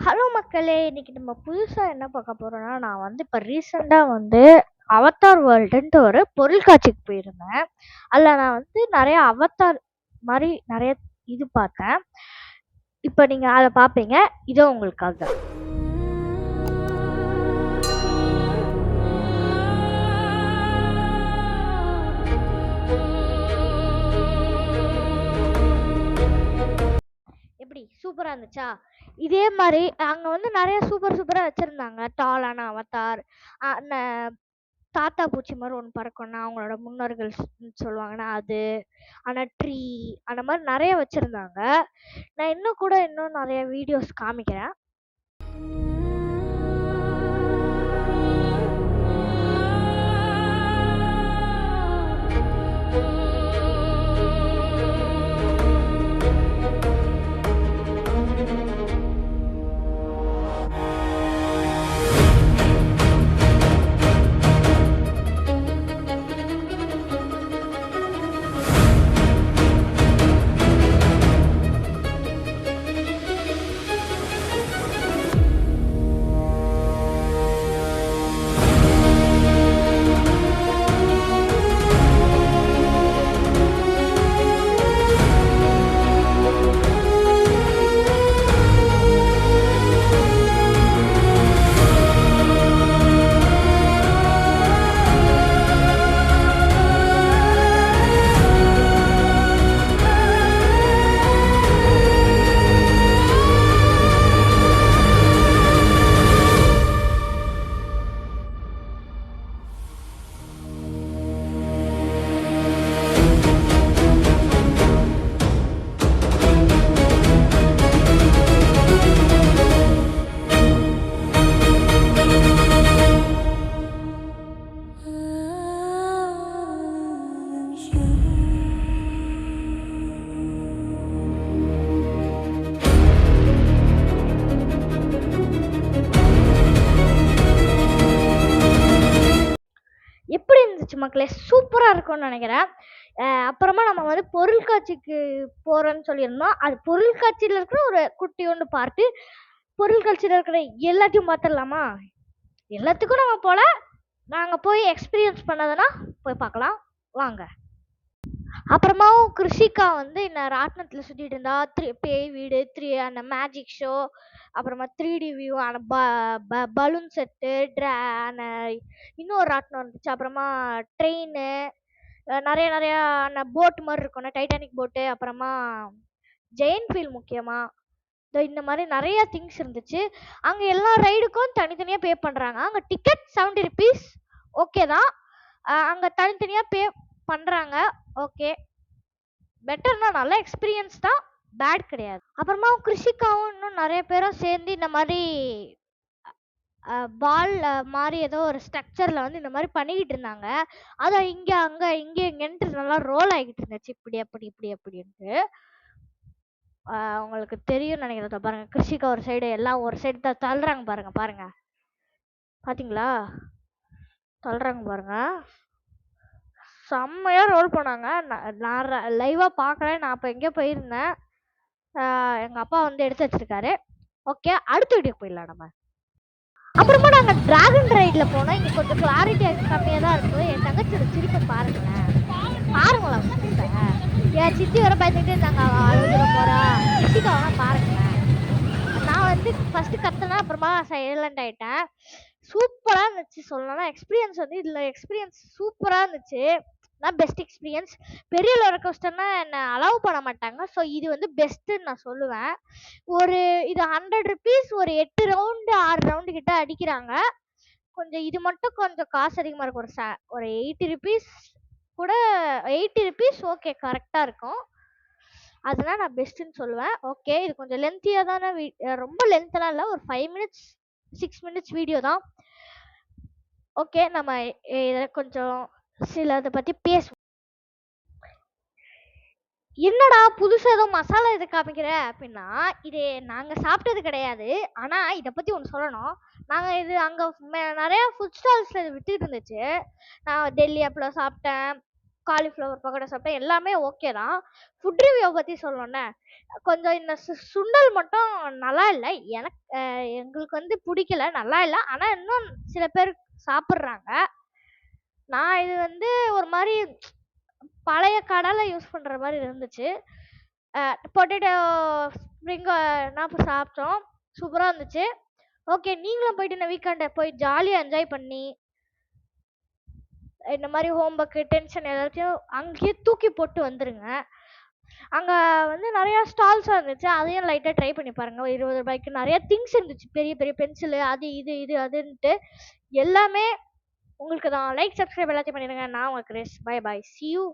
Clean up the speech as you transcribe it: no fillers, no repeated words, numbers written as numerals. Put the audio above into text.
Hello மக்களே! இன்னைக்கு நம்ம புதுசா என்ன பார்க்க போறோம்னா, நான் வந்து இப்ப ரீசெண்டா வந்து அவதார் வேர்ல்டுன்ட்டு ஒரு பொருள்காட்சிக்கு போயிருந்தேன். அதுல நான் வந்து நெறைய அவதார் மாரி நெறைய இது பார்த்தேன். இப்ப நீங்க அத பார்ப்பீங்க. இதோ உங்களுக்காக. எப்படி சூப்பரா இருந்துச்சா? இதே மாரி அங்க வந்து நெறைய சூப்பரா வச்சிருந்தாங்க. டாலான அவதார், அந்த தாத்தா பூச்சி மாரி ஒண்ணு பறக்கும்னா, அவங்களோட முன்னோர்கள் சொல்லுவாங்கன்னா அது. ஆனா ட்ரீ அந்த மாரி நெறைய வச்சிருந்தாங்க. நான் இன்னும் நெறைய வீடியோஸ் காமிக்கிறேன். எப்படி இருந்துச்சு மக்களே? சூப்பரா இருக்கும்னு நினைக்கிறேன். அப்புறமா நம்ம வந்து பொருள்காட்சிக்கு போறோம்னு சொல்லியிருந்தோம். அது பொருள்காட்சியில இருக்கிற ஒரு குட்டியோண்டு பார்ட்டு. பொருள்காட்சியில இருக்கிற எல்லாத்தையும் பார்த்துடலாமா? எல்லாத்துக்கும் நம்ம போல. நாங்க போய் எக்ஸ்பீரியன்ஸ் பண்ணதுன்னா போய் பார்க்கலாம் வாங்க. அப்புறமாவும் கிருஷிகா வந்து என்ன ராட்டினத்தில் சுற்றிட்டு இருந்தா. பேய் வீடு அந்த மேஜிக் ஷோ, அப்புறமா 3D வியூ, அந்த பலூன் செட்டு, அந்த இன்னொரு ராட்டினம் இருந்துச்சு. அப்புறமா ட்ரெயின், நிறைய நிறைய அந்த போட் மாதிரி இருக்கும், டைட்டானிக் போட்டு, அப்புறமா ஜெயின் ஃபீல் முக்கியமாக இந்த மாதிரி நிறைய திங்ஸ் இருந்துச்சு. அங்கே எல்லா ரைடுக்கும் தனித்தனியாக பே பண்ணுறாங்க. அங்கே டிக்கெட் 70 ருபீஸ் ஓகே தான். அங்கே தனித்தனியாக பே பண்ணுறாங்க. ஓகே, பெட்டர்னா நல்ல எக்ஸ்பீரியன்ஸ் தான், பேட் கிடையாது. அப்புறமா கிருஷிகாவும் இன்னும் நிறைய பேரும் சேர்ந்து இந்த மாதிரி பால் மாதிரி ஏதோ ஒரு ஸ்ட்ரக்சரில் வந்து இந்த மாதிரி பண்ணிக்கிட்டு இருந்தாங்க. அதை இங்கே அங்கே இங்கேன்ட்டு நல்லா ரோல் ஆகிக்கிட்டு இருந்துச்சு, இப்படி அப்படின்ட்டு. உங்களுக்கு தெரியும் நினைக்கிறத பாருங்க. கிருஷிகா ஒரு சைடு, எல்லாம் ஒரு சைடு தான் தள்ளுறாங்க பாருங்க. பார்த்தீங்களா? தள்ளுறாங்க பாருங்க. செம்மையாக ரோல் பண்ணாங்க. நான் லைவாக பார்க்குறேன். நான் அப்போ எங்கேயோ போயிருந்தேன். எங்கள் அப்பா வந்து எடுத்து வச்சிருக்காரு. ஓகே, அடுத்த வீடியோ போயிடலாம் நம்ம. அப்புறமா நாங்கள் டிராகன் ரைடில் போனோம். இங்கே கொஞ்சம் கிளாரிட்டி கம்மியாக தான் இருக்கும். என் தங்கச்சியோட சிரிப்பை பாருங்களேன். என் சித்தி வர பயந்துட்டு இருந்தாங்க, அழுதுற போகிறா சித்திக்காவெல்லாம் பாருங்களேன். நான் வந்து ஃபஸ்ட்டு கத்துனா, அப்புறமா சைலண்ட் ஆகிட்டேன். சூப்பராக இருந்துச்சு. சொல்லணும்னா எக்ஸ்பீரியன்ஸ் வந்து இதில் எக்ஸ்பீரியன்ஸ் சூப்பராக இருந்துச்சு. நான் பெஸ்ட் எக்ஸ்பீரியன்ஸ். பெரிய ரோலர் கோஸ்டர்னா என்னை அலோவ் பண்ண மாட்டாங்க. ஸோ இது வந்து பெஸ்ட்டுன்னு நான் சொல்லுவேன். இது 100 ருபீஸ், ஒரு 8 ரவுண்டு 6 ரவுண்டு கிட்ட அடிக்கிறாங்க. கொஞ்சம் இது மட்டும் கொஞ்சம் காசு அதிகமாக இருக்கும். ஒரு 80 ருபீஸ் கூட. 80 ருபீஸ் ஓகே, கரெக்டாக இருக்கும். அதுதான் நான் பெஸ்ட்டுன்னு சொல்லுவேன். ஓகே, இது கொஞ்சம் லென்த்தியாக தானே, ரொம்ப லென்த்தெல்லாம் இல்லை, ஒரு 5 மினிட்ஸ் 6 மினிட்ஸ் வீடியோ தான். ஓகே, நம்ம இதை கொஞ்சம் சிலதை பற்றி பேசுவோம். என்னடா புதுசாக ஏதோ மசாலா இதை காமிக்கிற அப்படின்னா, இது நாங்கள் சாப்பிட்டது கிடையாது. ஆனால் இதை பற்றி ஒன்று சொல்லணும். நாங்கள் இது அங்கே நிறையா ஃபுட் ஸ்டால்ஸில் இது விற்றுக்கிட்டு இருந்துச்சு. நான் டெல்லி அப்பளம் சாப்பிட்டேன், காலிஃப்ளவர் பக்கோடா சாப்பிட்டேன். எல்லாமே ஓகே தான். ஃபுட் ரிவ்யூ பத்தி சொல்லணும்னா, கொஞ்சம் இந்த சுண்டல் மட்டும் நல்லா இல்ல. எங்களுக்கு வந்து பிடிக்கல, நல்லா இல்ல. ஆனா இன்னும் சில பேர் சாப்பிடுறாங்க. நான் இது வந்து ஒரு மாரி பழைய கடலை யூஸ் பண்ற மாரி இருந்துச்சு. பொட்டேட்டோ ஸ்ப்ரிங் நான் சாப்பிட்டோம். சூப்பரா இருந்துச்சு. ஓகே, நீங்களும் போயிட்டு இந்த வீக்கெண்ட போய் ஜாலியா என்ஜாய் பண்ணி, இந்த மாரி ஹோம் ஒர்க், டென்ஷன் எல்லாத்தையும் அங்கேயே தூக்கி போட்டு வந்துருங்க. அங்க வந்து நெறைய ஸ்டால்ஸா இருந்துச்சு. அதையும் லைட்டா ட்ரை பண்ணி பாருங்க. ஒரு ரூ. 20க்கு நெறைய திங்ஸ் இருந்துச்சு. பெரிய பெரிய பென்சிலு அது இது அதுன்ட்டு எல்லாமே உங்களுக்கு தான். லைக், சப்ஸ்கிரைப் எல்லாத்தையும் பண்ணிடுங்க. நான் உங்க Krish. Bye bye. See you.